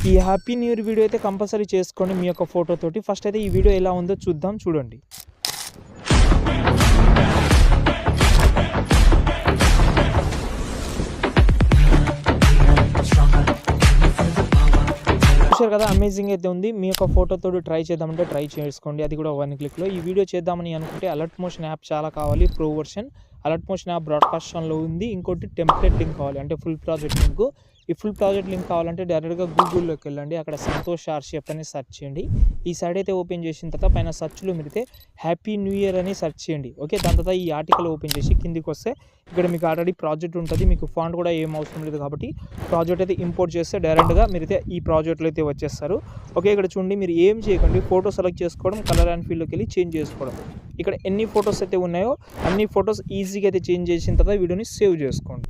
ఈ happy new year video అయితే compulsory చేసుకోండి మీ యొక్క ఫోటోతోటి. ఫస్ట్ అయితే ఈ వీడియో ఎలా ఉందో చూద్దాం, చూడండి. చూశారు కదా, అమేజింగ్ అయితే ఉంది. మీ యొక్క ఫోటోతో ట్రై చేద్దామంటే ట్రై చేసుకోండి, అది కూడా 1 క్లిక్లో. ఈ వీడియో చేద్దామని అనుకుంటే అలర్ట్ మోషన్ యాప్ చాలా కావాలి, pro version. Alert motion app బ్రాడ్కాస్ట్లో ఉంది. ఇంకోటి టెంప్లెట్ లింక్ కావాలి, అంటే ఫుల్ ప్రాజెక్ట్ లింక్. ఈ ఫుల్ ప్రాజెక్ట్ లింక్ కావాలంటే డైరెక్ట్గా గూగుల్లోకి వెళ్ళండి, అక్కడ సంతోష్ ఆర్షిఎఫ్ అని సెర్చ్ చేయండి. ఈ సైడ్ అయితే ఓపెన్ చేసిన తర్వాత పైన సెర్చ్లో మీరైతే హ్యాపీ న్యూ ఇయర్ అని సెర్చ్ చేయండి. ఓకే, దాని తర్వాత ఈ ఆర్టికల్ ఓపెన్ చేసి కిందికి వస్తే ఇక్కడ మీకు ఆల్రెడీ ప్రాజెక్ట్ ఉంటుంది. మీకు ఫాంట్ కూడా ఏం అవసరం లేదు కాబట్టి ప్రాజెక్ట్ అయితే ఇంపోర్ట్ చేస్తే డైరెక్ట్గా మీరైతే ఈ ప్రాజెక్ట్లో అయితే వచ్చేస్తారు. ఓకే, ఇక్కడ చూడండి, మీరు ఏం చేయకండి, ఫోటో సెలెక్ట్ చేసుకోవడం, కలర్ అండ్ ఫీల్డ్లోకి వెళ్ళి చేంజ్ చేసుకోవడం. ఇక్కడ ఎన్ని ఫొటోస్ అయితే ఉన్నాయో అన్ని ఫొటోస్ ఈజీగా అయితే చేంజ్ చేసిన తర్వాత వీడియోని సేవ్ చేసుకోండి.